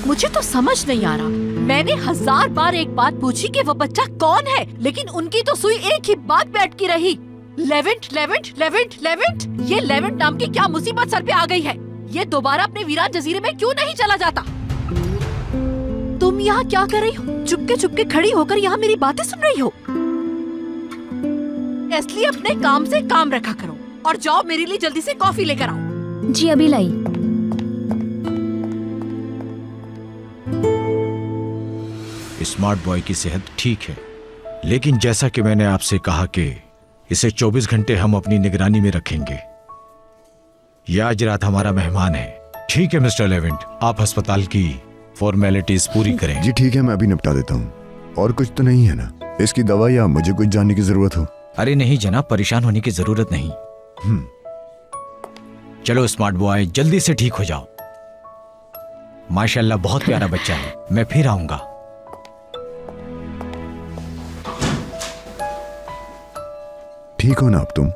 मुझे तो समझ नहीं आ रहा। मैंने 1000 बार एक बात पूछी कि वो बच्चा कौन है, लेकिन उनकी तो सुई एक ही बात पे अटकी रही। Levant Levant Levant Levant. ये लेवेंट नाम की क्या मुसीबत सर पे आ गई है? ये दोबारा अपने वीरान जजीरे में क्यों नहीं चला जाता? तुम यहाँ क्या कर रही हो? चुपके चुपके खड़ी होकर यहाँ मेरी बातें सुन रही हो? इसलिए अपने काम से काम रखा करो और जाओ मेरे लिए जल्दी से कॉफी लेकर आओ। जी अभी लाई। स्मार्ट बॉय की सेहत ठीक है, लेकिन जैसा कि मैंने आपसे कहा कि इसे 24 घंटे हम अपनी निगरानी में रखेंगे। यह आज रात हमारा मेहमान है। ठीक है मिस्टर लेवेंट, आप अस्पताल की फॉर्मेलिटीज पूरी करें। जी ठीक है, मैं अभी निपटा देता हूँ। और कुछ तो नहीं है ना? इसकी दवा या मुझे कुछ जानने की जरूरत हो? अरे नहीं जनाब, परेशान होने की जरूरत नहीं। चलो स्मार्ट बॉय, जल्दी से ठीक हो जाओ। माशाल्लाह बहुत प्यारा बच्चा है। मैं फिर आऊंगा। ठीक हो ना अब तुम?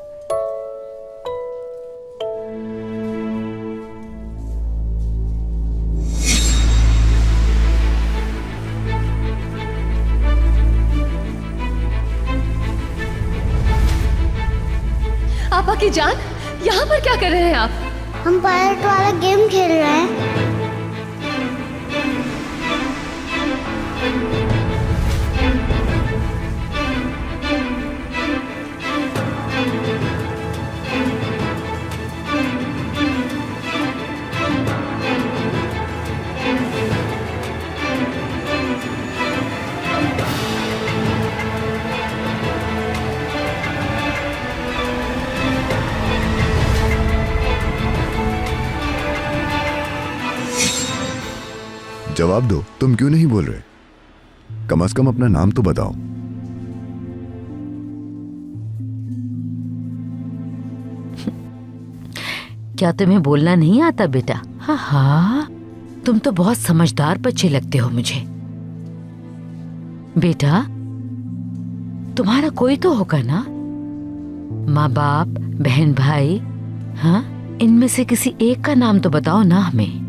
आपा की जान, यहाँ पर क्या कर रहे हैं आप? हम पायलट वाला गेम खेल रहे हैं। जवाब दो, तुम क्यों नहीं बोल रहे? कम से कम अपना नाम तो बताओ। क्या तुम्हें बोलना नहीं आता बेटा? हाँ हाँ, तुम तो बहुत समझदार बच्चे लगते हो मुझे। बेटा तुम्हारा कोई तो होगा ना, माँ बाप, बहन भाई? हाँ, इनमें से किसी एक का नाम तो बताओ ना हमें।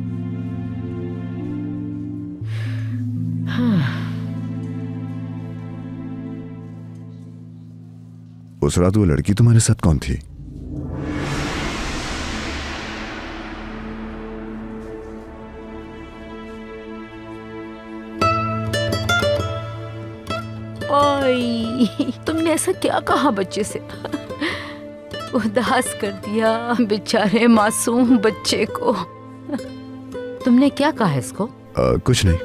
उस रात वो लड़की तुम्हारे साथ कौन थी? ओए, तुमने ऐसा क्या कहा बच्चे से? उदास कर दिया बेचारे मासूम बच्चे को। तुमने क्या कहा इसको? कुछ नहीं।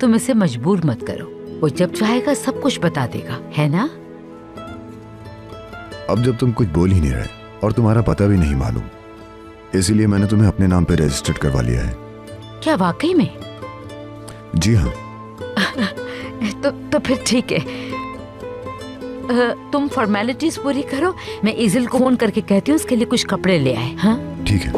तुम इसे मजबूर मत करो, वो जब चाहेगा सब कुछ बता देगा, है ना? अब जब तुम कुछ बोल ही नहीं रहे और तुम्हारा पता भी नहीं मालूम, इसीलिए मैंने तुम्हें अपने नाम पे रजिस्टर्ड करवा लिया है। क्या वाकई में? जी हाँ। तो फिर ठीक है। तुम फॉर्मेलिटीज पूरी करो, मैं इजिल को फोन करके कहती हूँ उसके लिए कुछ कपड़े ले आए। हाँ ठीक है।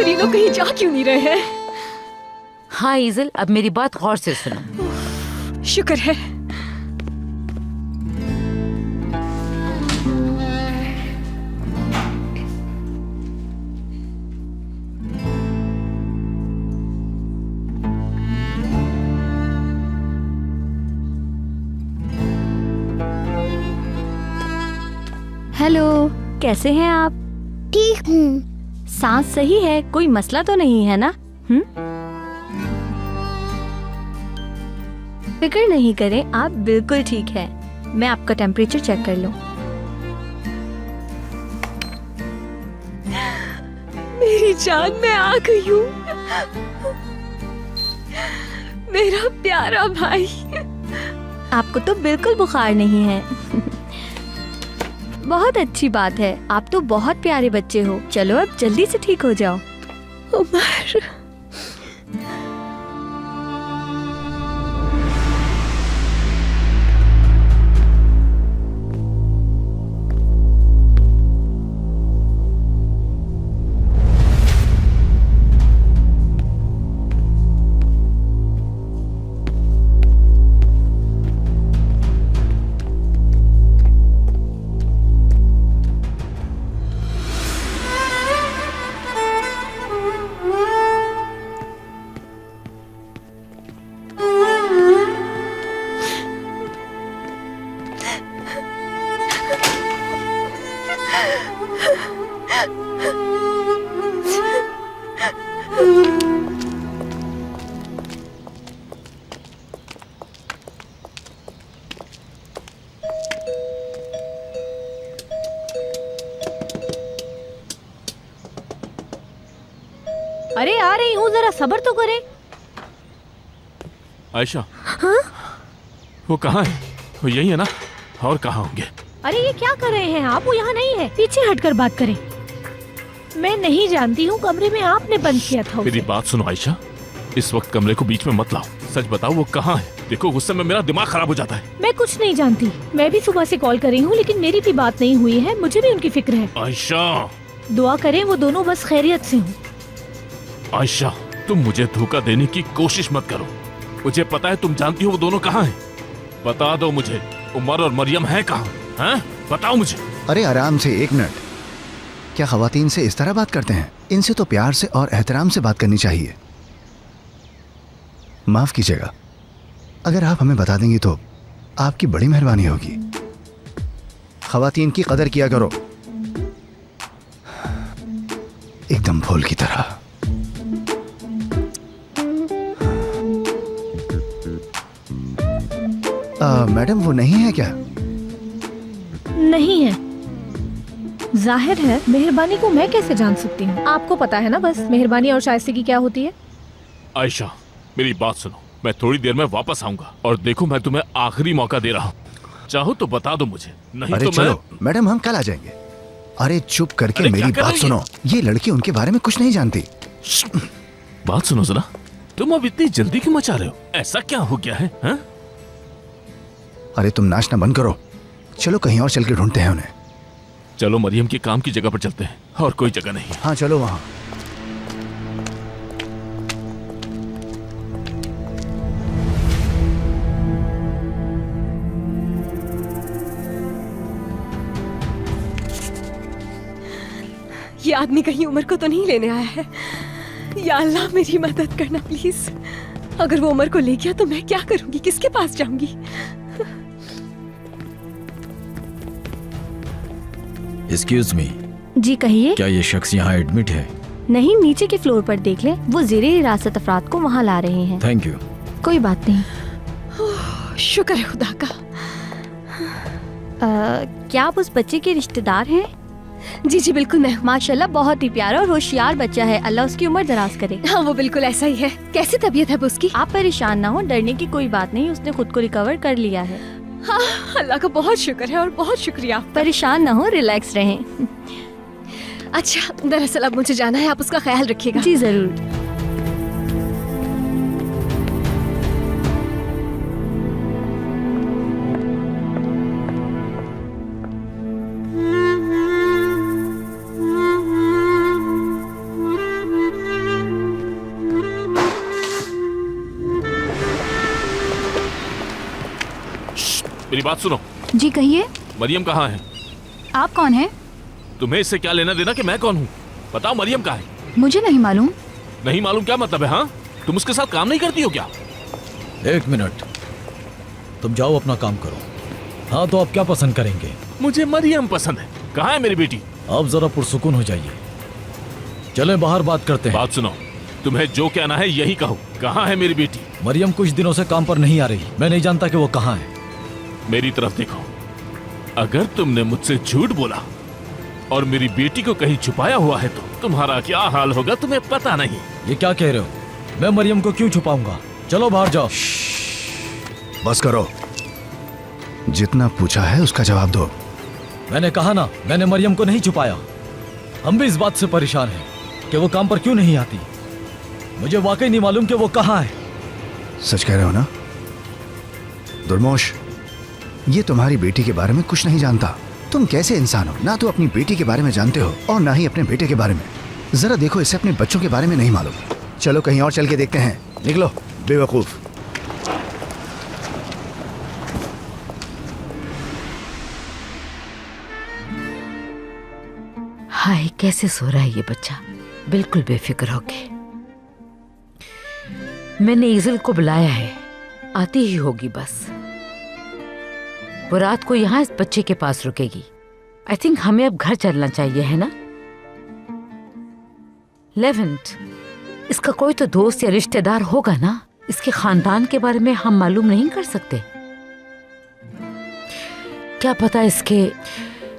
ये लोग कहीं जा क्यों नहीं रहे हैं? हाँ इजिल, अब मेरी बात गौर से सुनो। शुक्र है। हेलो, कैसे हैं आप? ठीक हूँ। सांस सही है, कोई मसला तो नहीं है ना? फिक्र नहीं करें, आप बिल्कुल ठीक है। मैं आपका टेम्परेचर चेक कर लूं। मेरी जान, मैं आ गई हूँ। मेरा प्यारा भाई। आपको तो बिल्कुल बुखार नहीं है। बहुत अच्छी बात है, आप तो बहुत प्यारे बच्चे हो। चलो अब जल्दी से ठीक हो जाओ। उमर, अरे आ रही हूँ, जरा सब्र तो करे। आयशा, वो कहाँ है? वो यही है ना? और कहाँ होंगे? अरे ये क्या कर रहे हैं आप? वो यहाँ नहीं है, पीछे हटकर बात करें। मैं नहीं जानती हूँ, कमरे में आपने बंद किया था मेरी उसे। बात सुनो आयशा, इस वक्त कमरे को बीच में मत लाओ। सच बताओ वो कहाँ है? देखो गुस्से में मेरा दिमाग खराब हो जाता है। मैं कुछ नहीं जानती, मैं भी सुबह से कॉल कर रही हूँ, लेकिन मेरी भी बात नहीं हुई है। मुझे भी उनकी फिक्र है। आयशा, दुआ करें वो दोनों बस खैरियत से हों। आयशा, तुम मुझे धोखा देने की कोशिश मत करो। मुझे पता है तुम जानती हो वो दोनों कहाँ हैं। बता दो मुझे, उमर और मरियम है कहाँ? हैं? बताओ मुझे। अरे आराम से, 1 मिनट। क्या खवातीन से इस तरह बात करते हैं? इनसे तो प्यार से और एहतराम से बात करनी चाहिए। माफ कीजिएगा, अगर आप हमें बता देंगी तो आपकी बड़ी मेहरबानी होगी। खवातीन की कदर किया करो, एकदम फूल की तरह। मैडम वो नहीं है क्या? नहीं है। जाहिर है, मेहरबानी को मैं कैसे जान सकती हूँ? आपको पता है ना बस मेहरबानी और शाइस्तेगी क्या होती है। आयशा, मेरी बात सुनो, मैं थोड़ी देर में वापस आऊंगा और देखो मैं तुम्हें आखिरी मौका दे रहा हूँ। चाहो तो बता दो मुझे, नहीं अरे तो चलो मैडम, हम कल आ जाएंगे। अरे चुप करके अरे मेरी क्या कर बात रही सुनो। ये लड़की उनके बारे में कुछ नहीं जानती। बात सुनो जरा, तुम अब इतनी जल्दी क्यों मचा रहे हो? ऐसा क्या हो गया है? हा? अरे तुम नाचना बंद करो, चलो कहीं और चल के ढूंढते हैं उन्हें। चलो मरियम के काम की जगह पर चलते हैं, और कोई जगह नहीं। हाँ चलो वहां। ये आदमी कहीं उमर को तो नहीं लेने आया है? या अल्लाह मेरी मदद करना प्लीज। अगर वो उमर को ले गया तो मैं क्या करूंगी? किसके पास जाऊंगी? एक्सक्यूज मी, जी कहिए। क्या ये शख्स यहाँ एडमिट है? नहीं, नीचे के फ्लोर पर देख ले, वो ज़ेरे हिरासत अफराद को वहाँ ला रहे हैं। Thank you. कोई बात नहीं। शुक्र है खुदा का। क्या आप उस बच्चे के रिश्तेदार हैं? जी जी बिल्कुल, मैं हूँ। माशाल्लाह बहुत ही प्यारा और होशियार बच्चा है। अल्लाह उसकी उम्र दराज करे। हाँ वो बिल्कुल ऐसा ही है। कैसी तबीयत है अब उसकी? आप परेशान ना हो, डरने की कोई बात नहीं, उसने खुद को रिकवर कर लिया है। हाँ अल्लाह का बहुत शुक्र है और बहुत शुक्रिया। परेशान ना हो, रिलैक्स रहें। अच्छा, दरअसल अब मुझे जाना है, आप उसका ख्याल रखिएगा। जी जरूर। मेरी बात सुनो। जी कहिए। मरियम कहाँ है? आप कौन हैं? तुम्हें इससे क्या लेना देना कि मैं कौन हूँ? बताओ मरियम कहाँ है? मुझे नहीं मालूम। नहीं मालूम क्या मतलब है? हाँ, तुम उसके साथ काम नहीं करती हो क्या? 1 मिनट, तुम जाओ अपना काम करो। हाँ तो आप क्या पसंद करेंगे? मुझे मरियम पसंद है। कहाँ है मेरी बेटी? आप जरा पुरसुकून हो जाइए, चलें बाहर बात करते हैं। बात सुनो, तुम्हें जो कहना है यही कहो। कहाँ है मेरी बेटी? मरियम कुछ दिनों से काम पर नहीं आ रही, मैं नहीं जानता कि वो कहाँ है। मेरी तरफ देखो, अगर तुमने मुझसे झूठ बोला और मेरी बेटी को कहीं छुपाया हुआ है तो तुम्हारा क्या हाल होगा तुम्हें पता नहीं। ये क्या कह रहे हो? मैं मरियम को क्यों छुपाऊंगा? चलो बाहर जाओ। बस करो, जितना पूछा है उसका जवाब दो। मैंने कहा ना, मैंने मरियम को नहीं छुपाया। हम भी इस बात से परेशान हैं कि वो काम पर क्यों नहीं आती। मुझे वाकई नहीं मालूम कि वो कहाँ है। सच कह रहे हो ना? दुर्मोश, ये तुम्हारी बेटी के बारे में कुछ नहीं जानता। तुम कैसे इंसान हो? ना तो अपनी बेटी के बारे में जानते हो और ना ही अपने बेटे के बारे में। जरा देखो, इसे अपने बच्चों के बारे में नहीं मालूम। चलो कहीं और चल के देखते हैं। निकलो बेवकूफ। हाय, कैसे सो रहा है ये बच्चा, बिल्कुल बेफिक्र होके। मैंने ईज़ल को बुलाया है, आती ही होगी बस। वो रात को यहाँ इस बच्चे के पास रुकेगी। आई थिंक हमें अब घर चलना चाहिए, है ना? लेवेंट, इसका कोई तो दोस्त या रिश्तेदार होगा ना? इसके खानदान के बारे में हम मालूम नहीं कर सकते? क्या पता इसके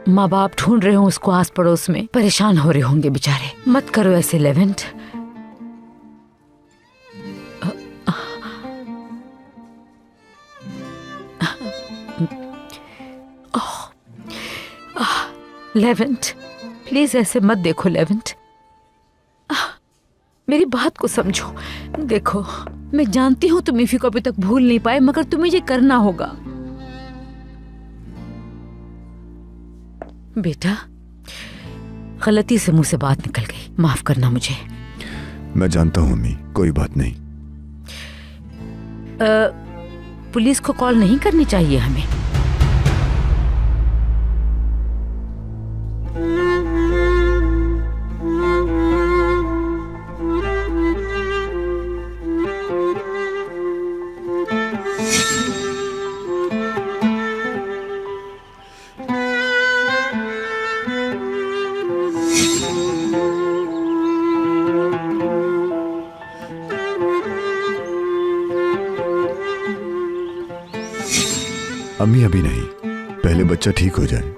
माँ बाप ढूंढ रहे हो उसको आस पड़ोस में, परेशान हो रहे होंगे बेचारे। मत करो ऐसे लेवेंट। लेवेंट, प्लीज ऐसे मत देखो लेवेंट। मेरी बात को समझो। देखो, मैं जानती हूं तुम इफी को अभी तक भूल नहीं पाए, मगर तुम्हें ये करना होगा। बेटा, गलती से मुंह से बात निकल गई, माफ करना मुझे। मैं जानता हूँ अम्मी, कोई बात नहीं। पुलिस को कॉल नहीं करनी चाहिए हमें? अम्मी अभी नहीं, पहले बच्चा ठीक हो जाए।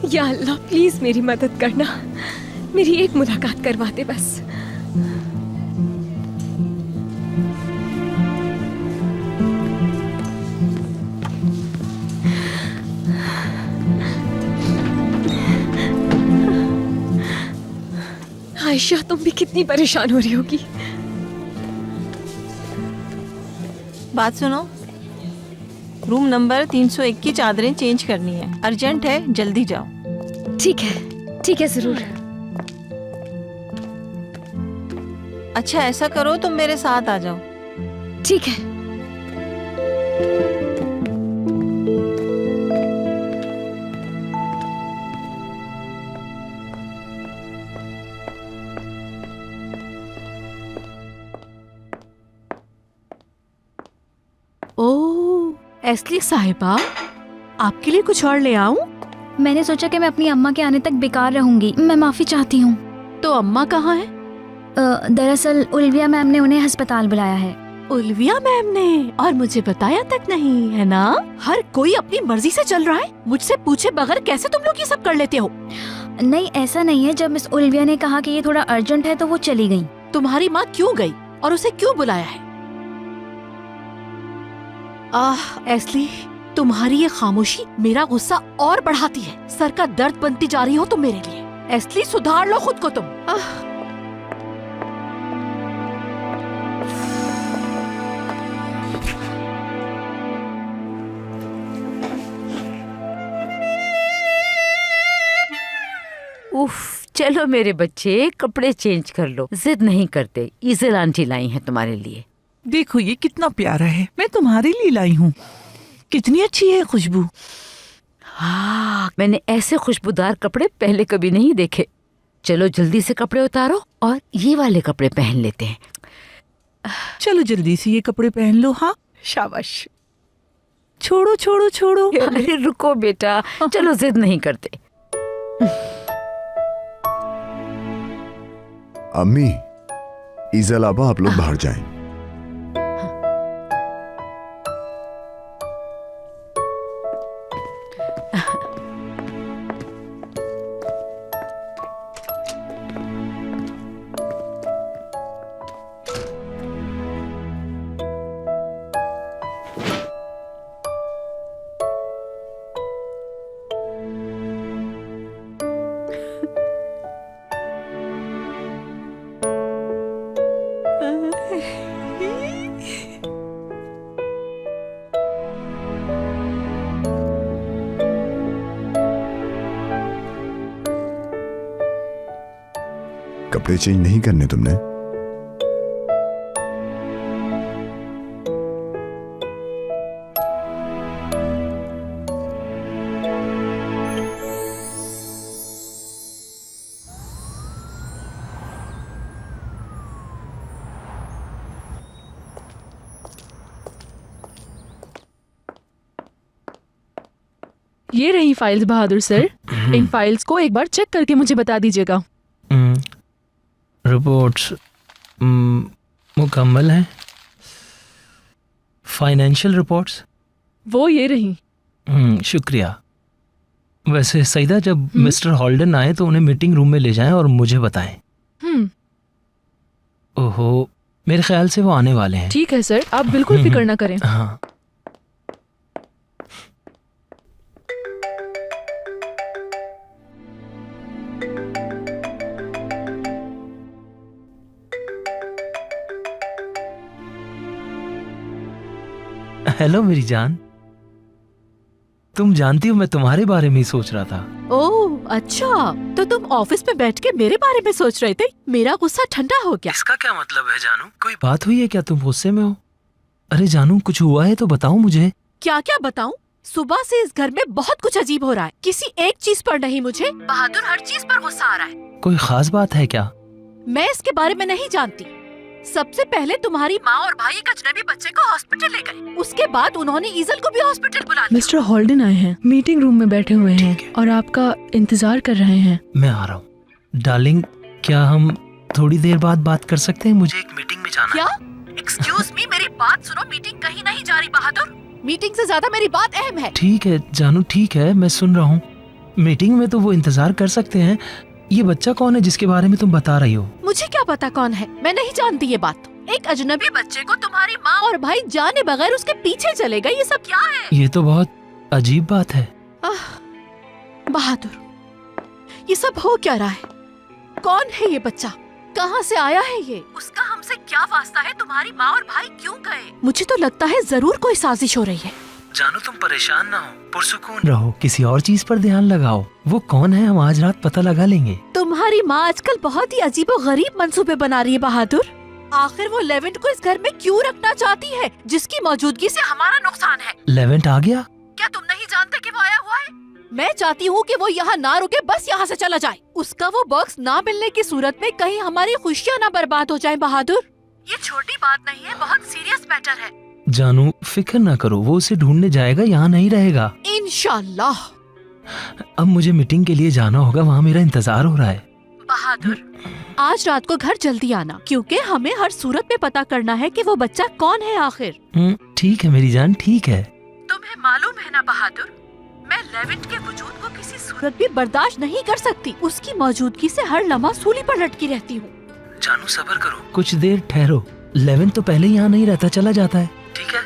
या अल्लाह, प्लीज मेरी मदद करना, मेरी एक मुलाकात करवा दे बस। आयशा, तुम भी कितनी परेशान हो रही होगी। बात सुनो, रूम नंबर 301 की चादरें चेंज करनी है, अर्जेंट है, जल्दी जाओ। ठीक है जरूर। अच्छा ऐसा करो, तुम मेरे साथ आ जाओ। ठीक है। ओह, एस्ली साहिबा, आपके लिए कुछ और ले आऊं? मैंने सोचा कि मैं अपनी अम्मा के आने तक बेकार रहूंगी। मैं माफी चाहती हूँ। तो अम्मा कहाँ है? दरअसल उल्विया मैम ने उन्हें अस्पताल बुलाया है। उल्विया मैम ने? और मुझे बताया तक नहीं, है ना? हर कोई अपनी मर्जी से चल रहा है, मुझसे पूछे बगैर कैसे तुम लोग ये सब कर लेते हो? नहीं, ऐसा नहीं है। जब मिस उल्विया ने कहा कि ये थोड़ा अर्जेंट है तो वो चली गई। तुम्हारी माँ क्यों गई और उसे क्यों बुलाया है? एस्ली, तुम्हारी ये खामोशी मेरा गुस्सा और बढ़ाती है। सर का दर्द बनती जा रही हो तुम मेरे लिए। एस्ली, सुधार लो खुद को तुम। उफ, चलो मेरे बच्चे, कपड़े चेंज कर लो, जिद नहीं करते। ईज़ल आंटी लाई है तुम्हारे लिए। देखो ये कितना प्यारा है, मैं तुम्हारे लिए लाई हूँ। कितनी अच्छी है खुशबू। हाँ, मैंने ऐसे खुशबूदार कपड़े पहले कभी नहीं देखे। चलो जल्दी से कपड़े उतारो और ये वाले कपड़े पहन लेते हैं। चलो जल्दी से ये कपड़े पहन लो। हाँ, शाबाश। छोड़ो छोड़ो छोड़ो। अरे रुको बेटा, चलो जिद नहीं करते। अम्मी, ईज़ल आबा, आप लोग बाहर जाएं। कपड़े चेंज नहीं करने तुमने? ये रही फाइल्स बहादुर सर। इन फाइल्स को एक बार चेक करके मुझे बता दीजिएगा। रिपोर्ट्स मुकम्मल हैं। फाइनेंशियल रिपोर्ट्स वो ये रही। शुक्रिया। वैसे सईदा, जब मिस्टर हॉल्डन आए तो उन्हें मीटिंग रूम में ले जाएं और मुझे बताएं। ओहो, मेरे ख्याल से वो आने वाले हैं। ठीक है सर, आप बिल्कुल फिक्र ना करें। हाँ। हेलो मेरी जान, तुम जानती हो मैं तुम्हारे बारे में ही सोच रहा था। ओह अच्छा, तो तुम ऑफिस में बैठ के मेरे बारे में सोच रहे थे। मेरा गुस्सा ठंडा हो गया। इसका क्या मतलब है जानू? कोई बात हुई है क्या? तुम गुस्से में हो? अरे जानू, कुछ हुआ है तो बताओ मुझे। क्या क्या बताऊं? सुबह से इस घर में बहुत कुछ अजीब हो रहा है। किसी एक चीज पर नहीं, मुझे बहादुर हर चीज पर गुस्सा आ रहा है। कोई खास बात है क्या? मैं इसके बारे में नहीं जानती। सबसे पहले तुम्हारी माँ और भाई एक अजनबी बच्चे को हॉस्पिटल ले गए। उसके बाद उन्होंने ईजल को भी हॉस्पिटल बुला लिया। मिस्टर हॉल्डन आए हैं, मीटिंग रूम में बैठे हुए हैं और आपका इंतजार कर रहे हैं। मैं आ रहा हूँ। डार्लिंग, क्या हम थोड़ी देर बाद बात कर सकते हैं? मुझे एक मीटिंग में जाना क्या? है। एक्सक्यूज मी, मेरी बात सुनो। मीटिंग कहीं नहीं जा रही बहादुर। मीटिंग से ज्यादा मेरी बात अहम है। ठीक है जानू, ठीक है, मैं सुन रहा हूँ। मीटिंग में तो वो इंतजार कर सकते हैं। ये बच्चा कौन है जिसके बारे में तुम बता रही हो? मुझे क्या पता कौन है, मैं नहीं जानती ये बात। एक अजनबी बच्चे को तुम्हारी माँ और भाई जाने बगैर उसके पीछे चले गए। ये सब क्या है? ये तो बहुत अजीब बात है। बहादुर, ये सब हो क्या रहा है? कौन है ये बच्चा? कहाँ से आया है ये? उसका हमसे क्या वास्ता है? तुम्हारी माँ और भाई क्यों गए? मुझे तो लगता है जरूर कोई साजिश हो रही है। जानू, तुम परेशान ना हो, पुरसुकून रहो, किसी और चीज पर ध्यान लगाओ। वो कौन है हम आज रात पता लगा लेंगे। तुम्हारी माँ आजकल बहुत ही अजीबो गरीब मंसूबे बना रही है बहादुर। आखिर वो लेवेंट को इस घर में क्यों रखना चाहती है, जिसकी मौजूदगी से हमारा नुकसान है? लेवेंट आ गया? क्या तुम नहीं जानते कि वो आया हुआ है? मैं चाहती हूँ कि वो यहाँ ना रुके, बस यहाँ से चला जाए। उसका वो बॉक्स ना मिलने की सूरत में कहीं हमारी खुशियाँ ना बर्बाद हो जाए बहादुर। ये छोटी बात नहीं है, बहुत सीरियस मैटर है। जानू, फिक्र ना करो, वो उसे ढूंढने जाएगा, यहाँ नहीं रहेगा इंशाल्लाह। अब मुझे मीटिंग के लिए जाना होगा, वहाँ मेरा इंतजार हो रहा है। बहादुर, आज रात को घर जल्दी आना, क्योंकि हमें हर सूरत में पता करना है कि वो बच्चा कौन है आखिर। ठीक है मेरी जान, ठीक है। तुम्हें मालूम है ना बहादुर, मैं लेवेंट के वजूद को किसी सूरत भी बर्दाश्त नहीं कर सकती। उसकी मौजूदगी से हर लम्हा सूली पर लटकी रहती हूँ। जानू, सब्र करो, कुछ देर ठहरो। लेवेंट तो पहले यहाँ नहीं रहता, चला जाता है। ठीक है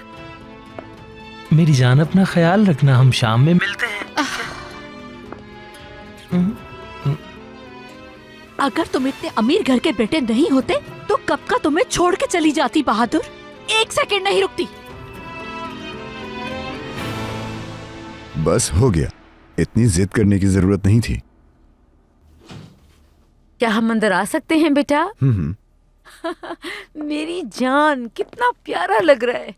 मेरी जान, अपना ख्याल रखना, हम शाम में मिलते हैं। अगर तुम इतने अमीर घर के बेटे नहीं होते तो कब का तुम्हें छोड़ के चली जाती बहादुर। एक सेकंड नहीं रुकती। बस हो गया, इतनी जिद करने की जरूरत नहीं थी। क्या हम अंदर आ सकते हैं बेटा? मेरी जान, कितना प्यारा लग रहा है।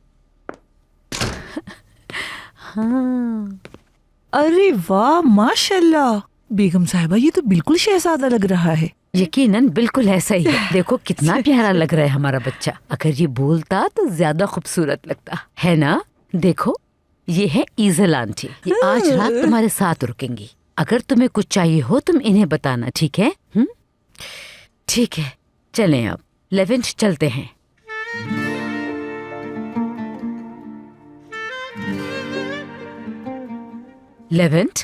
हाँ। अरे वाह, माशाल्लाह। बेगम साहिबा, ये तो बिल्कुल शहजादा लग रहा है। यकीनन बिल्कुल ऐसा ही है। देखो कितना प्यारा लग रहा है हमारा बच्चा। अगर ये बोलता तो ज्यादा खूबसूरत लगता है ना। देखो, ये है ईजल आंटी, ये आज रात तुम्हारे साथ रुकेंगी। अगर तुम्हें कुछ चाहिए हो तुम इन्हें बताना, ठीक है? ठीक है, चलें अब लेवेंट चलते हैं। लेवेंट,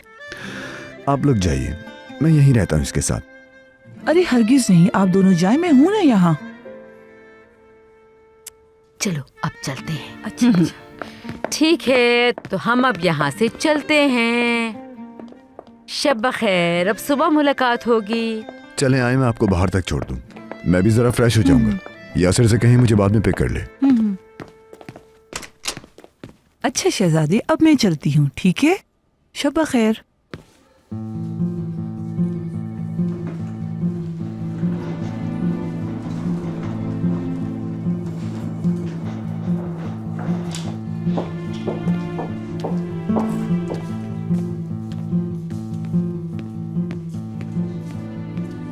आप लोग जाइए, मैं यहीं रहता हूँ इसके साथ। अरे हरगिज नहीं, आप दोनों जाए, मैं हूँ ना यहाँ। चलो अब चलते हैं। अच्छा ठीक है, तो हम अब यहाँ से चलते हैं। शब बखैर, अब सुबह मुलाकात होगी। चले आए, मैं आपको बाहर तक छोड़ दूं। मैं भी जरा फ्रेश हो जाऊंगा। यासिर से कहीं मुझे बाद में पिक कर ले। अच्छा शहजादे, अब मैं चलती हूँ, ठीक है? शब बखैर।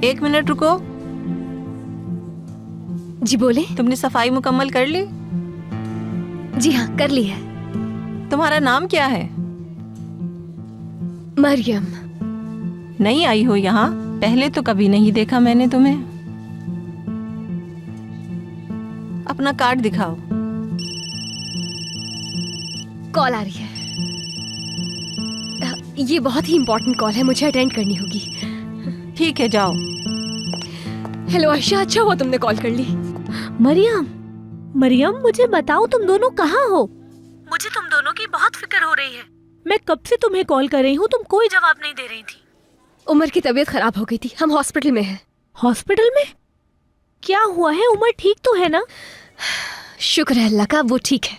एक मिनट रुको। जी बोले। तुमने सफाई मुकम्मल कर ली? जी हाँ, कर ली है। तुम्हारा नाम क्या है? मरियम। नहीं आई हो यहाँ? पहले तो कभी नहीं देखा मैंने तुम्हें। अपना कार्ड दिखाओ। कॉल आ रही है। ये बहुत ही इम्पोर्टेंट कॉल है, मुझे अटेंड करनी होगी। ठीक है, जाओ। हेलो आयशा, अच्छा हुआ तुमने कॉल कर ली। मरियम, मुझे बताओ तुम दोनों कहाँ हो? मुझे तुम दोनों की बहुत फिक्र हो रही है। मैं कब से तुम्हें कॉल कर रही हूँ, तुम कोई जवाब नहीं दे रही थी। उमर की तबीयत खराब हो गई थी, हम हॉस्पिटल में हैं। हॉस्पिटल में? क्या हुआ है? उमर ठीक तो है ना? शुक्र है अल्लाह का, वो ठीक है।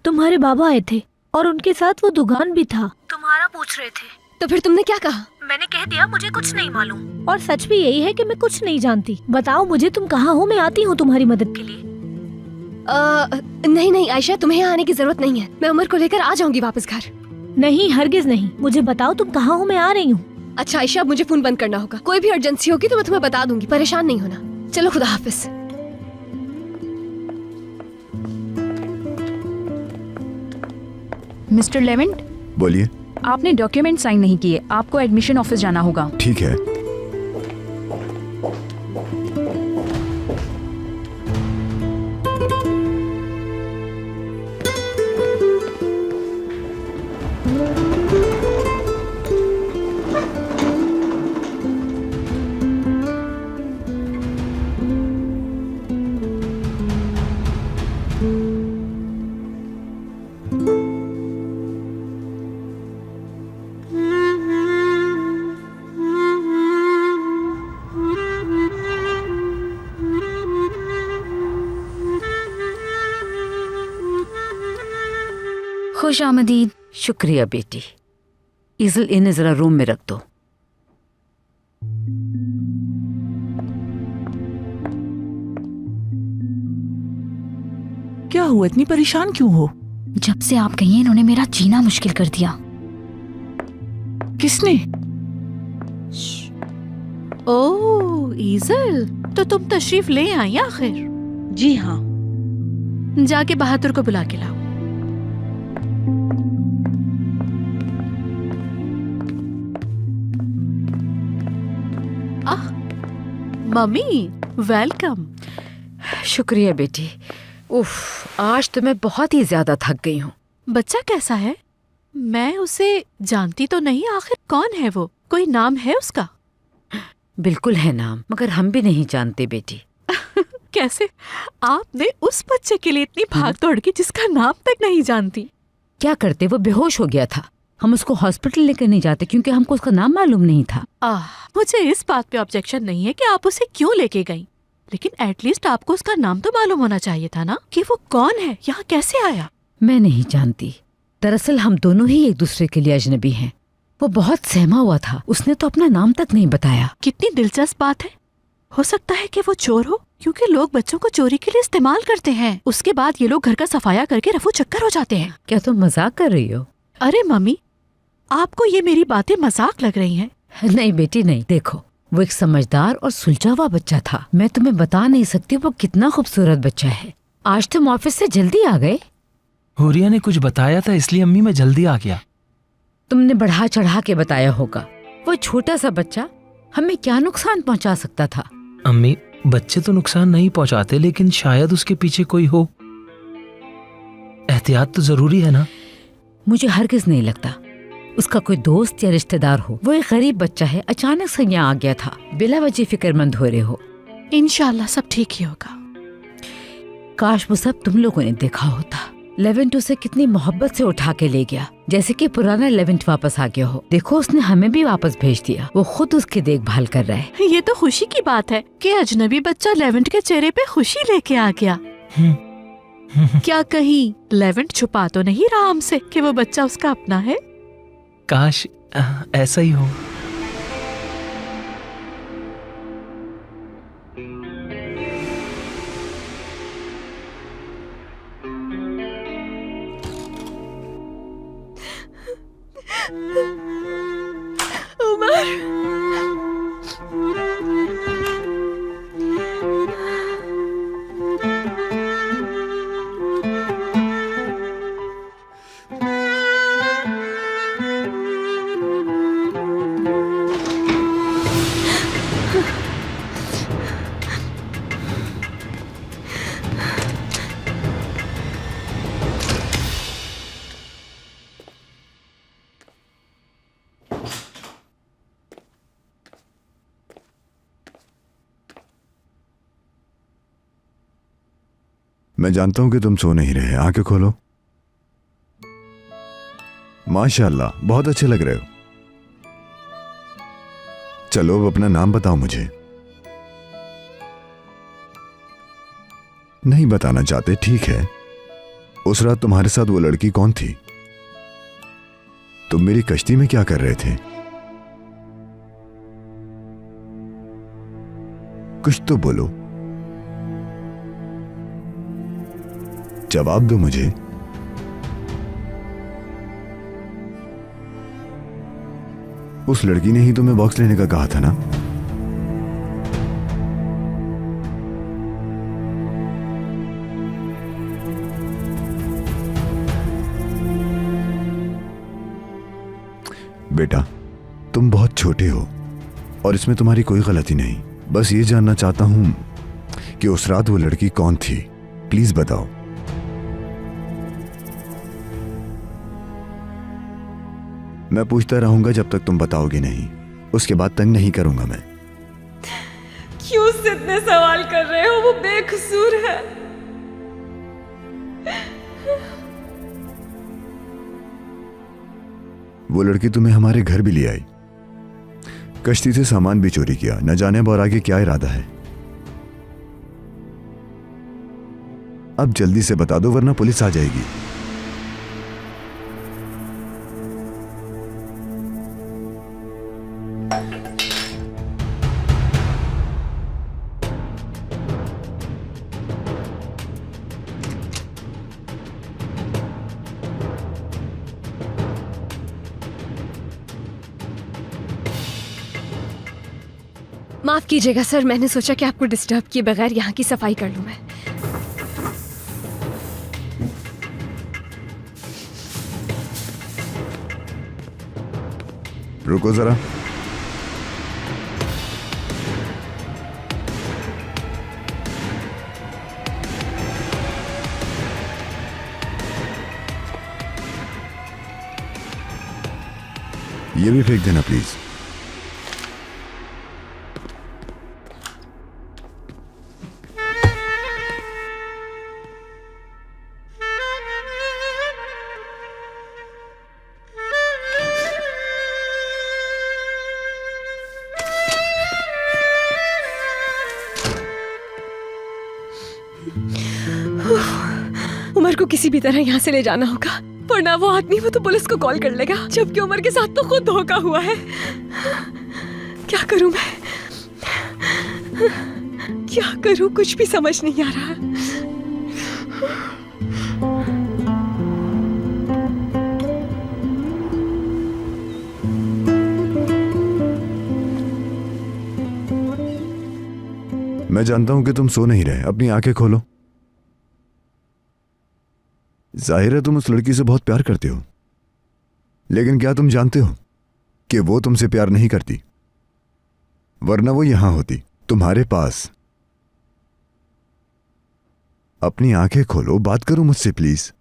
तुम्हारे बाबा आए थे और उनके साथ वो दुकान भी था। तुम्हारा पूछ रहे थे। तो फिर तुमने क्या कहा? मैंने कह दिया मुझे कुछ नहीं मालूम। और सच भी यही है कि मैं कुछ नहीं जानती। बताओ मुझे तुम कहाँ हो, मैं आती हूँ तुम्हारी मदद के लिए। नहीं आयशा, तुम्हें यहाँ आने की जरूरत नहीं है। मैं उमर को लेकर आ जाऊंगी वापस घर। नहीं, हरगिज नहीं। मुझे बताओ तुम कहाँ हो, मैं आ रही हूँ। अच्छा आयशा, मुझे फोन बंद करना होगा। कोई भी अर्जेंसी होगी तो मैं तुम्हें बता दूंगी, परेशान नहीं होना। चलो, खुदा हाफिज। मिस्टर लेवेंट, बोलिए। आपने डॉक्यूमेंट साइन नहीं किए, आपको एडमिशन ऑफिस जाना होगा। ठीक है। खुश आमदीद। शुक्रिया बेटी। ईज़ल, इन्हें जरा रूम में रख दो। क्या हुआ, इतनी परेशान क्यों हो? जब से आप गई हैं इन्होंने मेरा जीना मुश्किल कर दिया। किसने? ओह ईज़ल, तो तुम तशरीफ ले आई आखिर? जी हाँ। जाके बहादुर को बुला के लाओ। Mummy, welcome. शुक्रिया बेटी। उफ, आज तो मैं बहुत ही ज्यादा थक गई हूँ। बच्चा कैसा है? मैं उसे जानती तो नहीं, आखिर कौन है वो? कोई नाम है उसका? बिल्कुल है नाम, मगर हम भी नहीं जानते बेटी। कैसे? आपने उस बच्चे के लिए इतनी भाग दौड़ की जिसका नाम तक नहीं जानती? क्या करते, वो बेहोश हो गया था। हम उसको हॉस्पिटल लेकर नहीं जाते क्योंकि हमको उसका नाम मालूम नहीं था। मुझे इस बात पे ऑब्जेक्शन नहीं है कि आप उसे क्यों लेके गई, लेकिन एटलीस्ट आपको उसका नाम तो मालूम होना चाहिए था ना, कि वो कौन है, यहाँ कैसे आया। मैं नहीं जानती। दरअसल हम दोनों ही एक दूसरे के लिए अजनबी हैं। वो बहुत सहमा हुआ था, उसने तो अपना नाम तक नहीं बताया। कितनी दिलचस्प बात है। हो सकता है कि वो चोर हो, क्योंकि लोग बच्चों को चोरी के लिए इस्तेमाल करते हैं। उसके बाद ये लोग घर का सफाया करके रफू चक्कर हो जाते हैं। क्या तुम मजाक कर रही हो? अरे मम्मी, आपको ये मेरी बातें मजाक लग रही हैं? नहीं बेटी नहीं, देखो वो एक समझदार और सुलझा हुआ बच्चा था। मैं तुम्हें बता नहीं सकती वो कितना खूबसूरत बच्चा है। आज तुम ऑफिस से जल्दी आ गए? हुरिया ने कुछ बताया था इसलिए अम्मी मैं जल्दी आ गया। तुमने बढ़ा चढ़ा के बताया होगा। वो छोटा सा बच्चा हमें क्या नुकसान पहुंचा सकता था? अम्मी, बच्चे तो नुकसान नहीं पहुंचाते, लेकिन शायद उसके पीछे कोई हो। एहतियात तो जरूरी है ना। मुझे हरगिज नहीं लगता उसका कोई दोस्त या रिश्तेदार हो। वो एक गरीब बच्चा है, अचानक से यहाँ आ गया था। बिला वजह फिक्रमंद हो रहे हो। इंशाल्लाह सब ठीक ही होगा। काश वो सब तुम लोगों ने देखा होता। लेवेंट उसे कितनी मोहब्बत से उठा के ले गया, जैसे कि पुराना लेवेंट वापस आ गया हो। देखो उसने हमें भी वापस भेज दिया। वो खुद उसकी देखभाल कर रहा है। ये तो खुशी की बात है कि अजनबी बच्चा लेवेंट के चेहरे पे खुशी लेके आ गया। क्या कहीं लेवेंट छुपा तो नहीं रहा हमसे कि वो बच्चा उसका अपना है? काश ऐसा ही हो। मैं जानता हूं कि तुम सो नहीं रहे, आंखें खोलो। माशाल्लाह, बहुत अच्छे लग रहे हो। चलो अब अपना नाम बताओ मुझे। नहीं बताना चाहते, ठीक है। उस रात तुम्हारे साथ वो लड़की कौन थी? तुम मेरी कश्ती में क्या कर रहे थे? कुछ तो बोलो, जवाब दो मुझे। उस लड़की ने ही तुम्हें बॉक्स लेने का कहा था ना? बेटा, तुम बहुत छोटे हो और इसमें तुम्हारी कोई गलती नहीं। बस ये जानना चाहता हूं कि उस रात वो लड़की कौन थी, प्लीज बताओ। मैं पूछता रहूंगा जब तक तुम बताओगे नहीं, उसके बाद तंग नहीं करूंगा मैं। क्यों उससे इतने सवाल कर रहे हो? वो बेकसूर है। वो लड़की तुम्हें हमारे घर भी ले आई, कश्ती से सामान भी चोरी किया। न जाने अब और आगे क्या इरादा है। अब जल्दी से बता दो वरना पुलिस आ जाएगी। माफ कीजिएगा सर, मैंने सोचा कि आपको डिस्टर्ब किए बगैर यहाँ की सफाई कर लूं मैं। रुको जरा। ये भी फेंक देना प्लीज। उमर को किसी भी तरह यहाँ से ले जाना होगा, वरना वो आदमी वो तो पुलिस को कॉल कर लेगा, जबकि उमर के साथ तो खुद धोखा हुआ है। क्या करूं मैं? क्या करूं? कुछ भी समझ नहीं आ रहा। मैं जानता हूं कि तुम सो नहीं रहे, अपनी आंखें खोलो। जाहिर है तुम उस लड़की से बहुत प्यार करते हो, लेकिन क्या तुम जानते हो कि वो तुमसे प्यार नहीं करती? वरना वो यहां होती, तुम्हारे पास। अपनी आंखें खोलो, बात करो मुझसे प्लीज।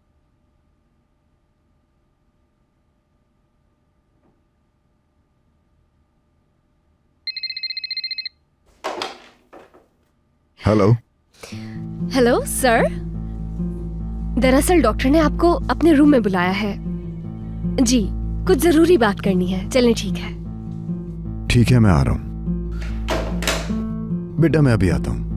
हेलो। हेलो सर, दरअसल डॉक्टर ने आपको अपने रूम में बुलाया है। जी, कुछ जरूरी बात करनी है। चलें, ठीक है। ठीक है, मैं आ रहा हूं। बेटा मैं अभी आता हूं।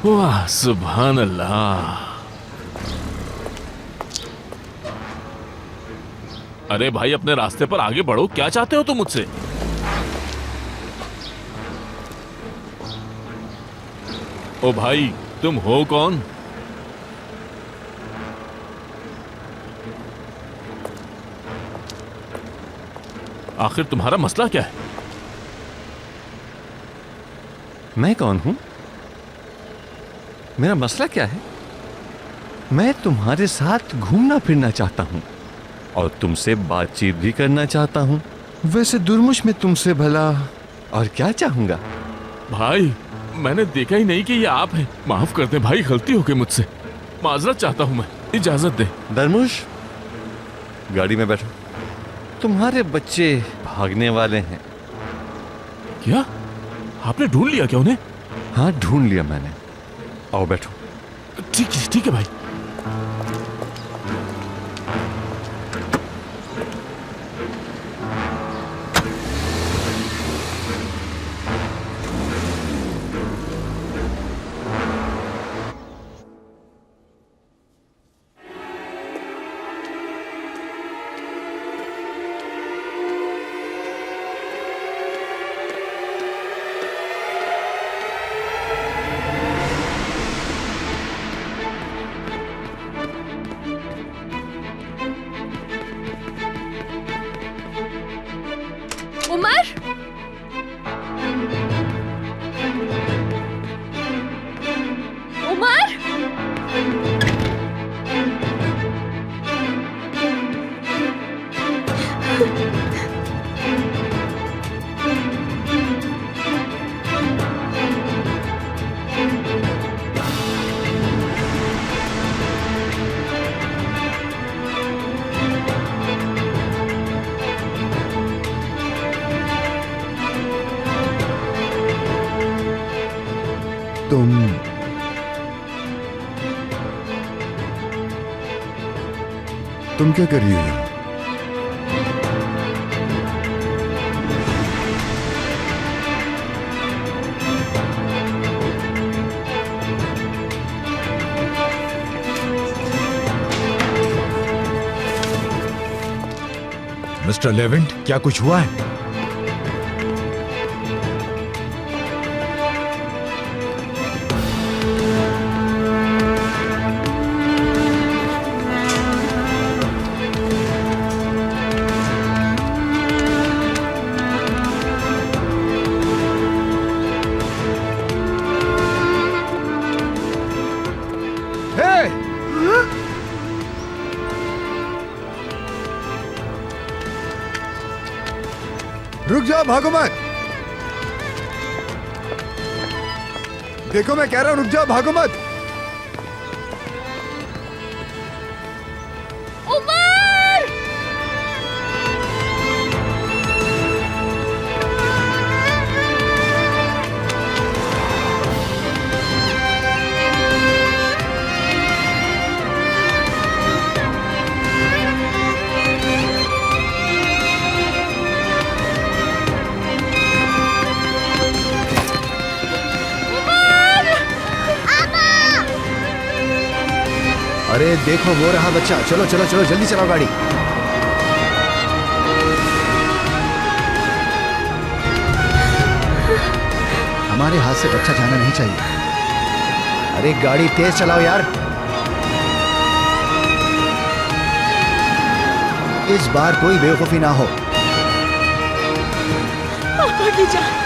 वाह, सुभान अल्लाह। अरे भाई, अपने रास्ते पर आगे बढ़ो। क्या चाहते हो तुम मुझसे? ओ भाई, तुम हो कौन? आखिर तुम्हारा मसला क्या है? मैं कौन हूं? मेरा मसला क्या है? मैं तुम्हारे साथ घूमना फिरना चाहता हूं और तुमसे बातचीत भी करना चाहता हूं। वैसे दुर्मुश में तुमसे भला और क्या चाहूंगा? भाई, मैंने देखा ही नहीं कि ये आप हैं। माफ कर दे भाई, गलती हो गई मुझसे। माजरत चाहता हूं मैं, इजाजत दे। धर्मुश, गाड़ी में बैठो। तुम्हारे बच्चे भागने वाले हैं। क्या? आपने ढूंढ लिया क्या उन्हें? हाँ, ढूंढ लिया मैंने। आओ बैठो। ठीक है भाई। उमर, उमर, तुम क्या कर रही हो यहाँ? मिस्टर लेवेंट, क्या कुछ हुआ है? रुक जाओ, भागो मत। देखो मैं कह रहा हूं, रुक जाओ, भागो मत। उमर! अरे देखो वो रहा बच्चा। चलो चलो चलो, जल्दी चलाओ गाड़ी। हमारे हाथ से बच्चा जाना नहीं चाहिए। अरे गाड़ी तेज चलाओ यार। इस बार कोई बेवकूफी ना हो।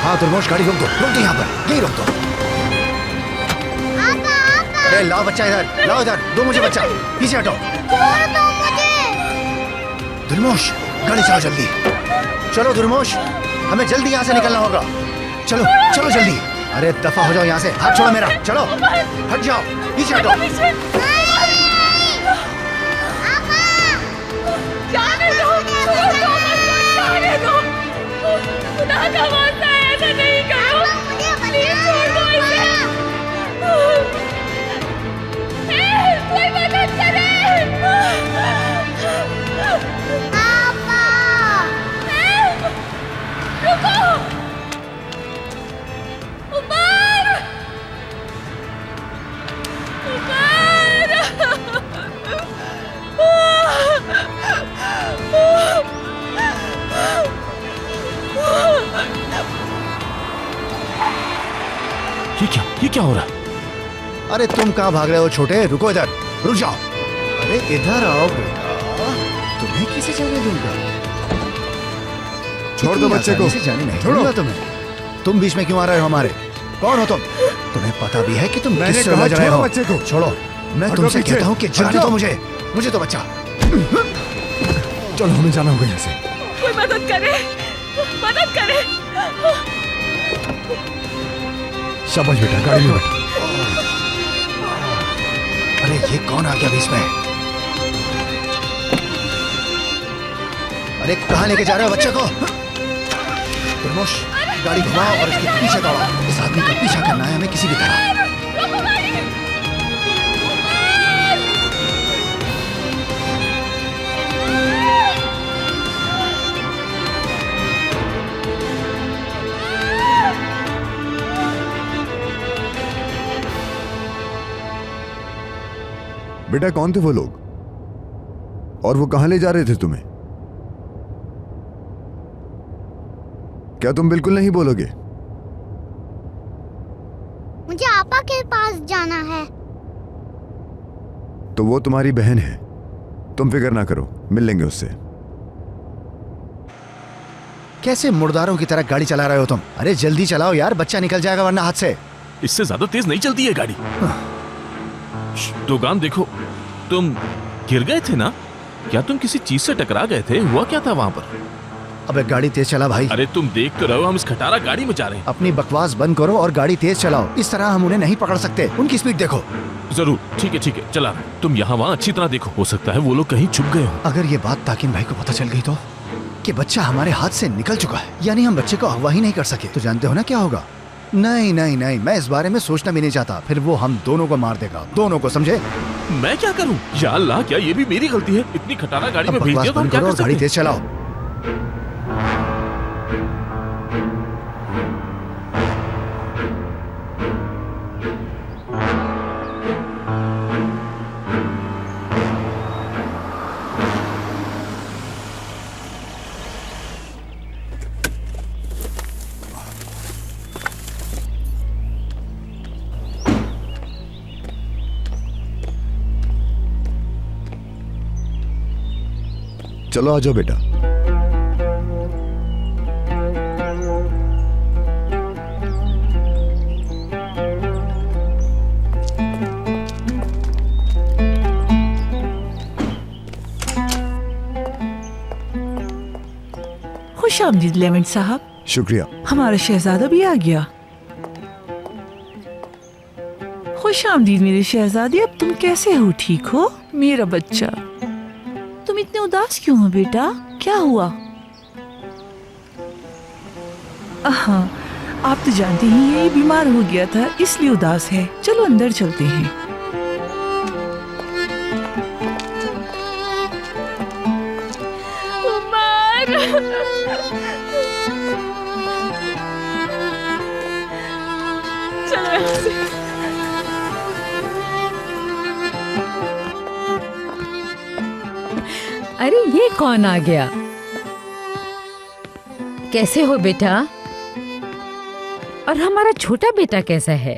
हाँ दुर्मोश, गाड़ी रोक दो यहाँ पर, यही रोक दो। अरे लाओ बच्चा इधर, लाओ इधर, दो मुझे बच्चा, पीछे हटो। दुर्मोश, गाड़ी चलाओ जल्दी। चलो दुर्मोश, हमें जल्दी यहाँ से निकलना होगा। चलो चलो जल्दी। अरे दफा हो जाओ यहाँ से, हाथ छोड़ो मेरा। चलो हट जाओ, पीछे हटो। जाने दो, जाने दो। खुदा का वास्ता है, ऐसा नहीं करो। प्लीज छोड़ दो इसे। कोई मदद करे। रुको। उमर! उमर! ये क्या हो रहा है? अरे तुम कहाँ भाग रहे हो छोटे? रुको इधर, रुक जाओ। अरे इधर आओ बेटा, तुम्हें किसे जाने दूंगा? छोड़ दो बच्चे को। जाने नहीं दूंगा तुम्हें। तुम बीच में क्यों आ रहे हो हमारे? कौन हो तुम? तुम्हें पता भी है कि तुम किससे लड़ रहे हो? बच्चे को छोड़ो। मैं तुमसे कहता हूँ कि जाने दो मुझे तो बच्चा। चलो हमें जाना होगा यहाँ से। कोई मदद करे, मदद करे। शाबाश बेटा, गाड़ी में बैठ। अरे ये कौन आ गया बीच में? अरे कहाँ लेके जा रहे हो बच्चे को? प्रमोश, गाड़ी घुमाओ और इसके पीछे दौड़ाओ। इस आदमी का पीछा करना है हमें किसी भी तरह। बेटा कौन थे वो लोग और वो कहां ले जा रहे थे तुम्हें? क्या तुम बिल्कुल नहीं बोलोगे? मुझे आपा के पास जाना है। तो वो तुम्हारी बहन है, तुम फिक्र ना करो, मिल लेंगे उससे। कैसे मुर्दारों की तरह गाड़ी चला रहे हो तुम? अरे जल्दी चलाओ यार, बच्चा निकल जाएगा वरना हाथ से। इससे ज्यादा तेज नहीं चलती है गाड़ी। दोगान देखो, तुम गिर गए थे ना? क्या तुम किसी चीज से टकरा गए थे? हुआ क्या था वहाँ पर? अबे गाड़ी तेज चला भाई। अरे तुम देख तो रहे हो हम इस खटारा गाड़ी में जा रहे हैं। अपनी बकवास बंद करो और गाड़ी तेज चलाओ। इस तरह हम उन्हें नहीं पकड़ सकते। उनकी स्पीड देखो। जरूर, ठीक है, चला। तुम यहाँ वहाँ अच्छी तरह देखो, हो सकता है वो लोग कहीं छुप गए हो। अगर ये बात ताकिन भाई को पता चल गई तो कि बच्चा हमारे हाथ से निकल चुका है, यानी हम बच्चे को अगवा ही नहीं कर सके, तो जानते हो ना क्या होगा? नहीं नहीं नहीं, मैं इस बारे में सोचना भी नहीं चाहता। फिर वो हम दोनों को मार देगा, दोनों को, समझे? मैं क्या करूं? या अल्लाह, क्या ये भी मेरी गलती है? इतनी खटारा गाड़ी में भेज दिया तो हम क्या कर सकते हैं? गाड़ी तेज चलाओ। चलो आ जाओ बेटा। खुश आमदीद लेमन साहब। शुक्रिया। हमारा शहजादा भी आ गया। खुश आमदीद मेरे शहजादी। अब तुम कैसे हो? ठीक हो मेरा बच्चा? तुम इतने उदास क्यों हो बेटा? क्या हुआ? हाँ, आप तो जानते ही हैं, ये बीमार हो गया था इसलिए उदास है। चलो अंदर चलते हैं। अरे ये कौन आ गया? कैसे हो बेटा? और हमारा छोटा बेटा कैसा है?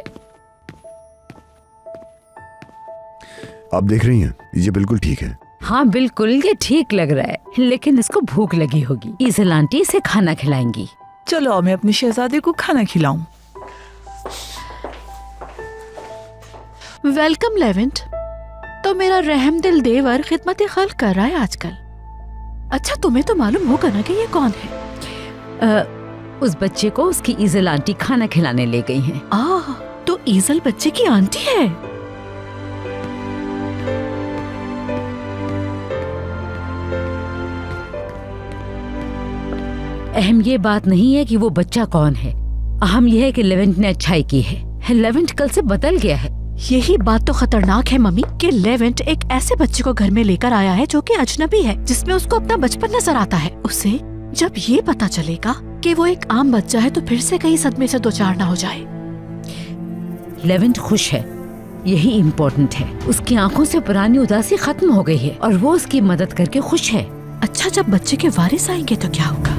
आप देख रही हैं, ये बिल्कुल ठीक है। हाँ बिल्कुल, ये ठीक लग रहा है, लेकिन इसको भूख लगी होगी। ईज़ल आंटी इसे खाना खिलाएंगी। चलो मैं अपने शहजादे को खाना खिलाऊं। Welcome Levant. तो मेरा रहमदिल देवर खिदमत खल्क कर रहा है आजकल। अच्छा, तुम्हें तो मालूम होगा ना कि ये कौन है? उस बच्चे को उसकी ईज़ल आंटी खाना खिलाने ले गई हैं। तो ईज़ल बच्चे की आंटी है? अहम ये बात नहीं है कि वो बच्चा कौन है, अहम यह है कि लेवेंट ने अच्छाई की है। लेवेंट कल से बदल गया है। यही बात तो खतरनाक है मम्मी कि लेवेंट एक ऐसे बच्चे को घर में लेकर आया है जो कि अजनबी है, जिसमें उसको अपना बचपन नजर आता है। उसे जब ये पता चलेगा कि वो एक आम बच्चा है तो फिर से कहीं सदमे से दो चार ना हो जाए। लेवेंट खुश है, यही इम्पोर्टेंट है। उसकी आंखों से पुरानी उदासी खत्म हो गई है और वो उसकी मदद करके खुश है। अच्छा, जब बच्चे के वारिस आएंगे तो क्या होगा?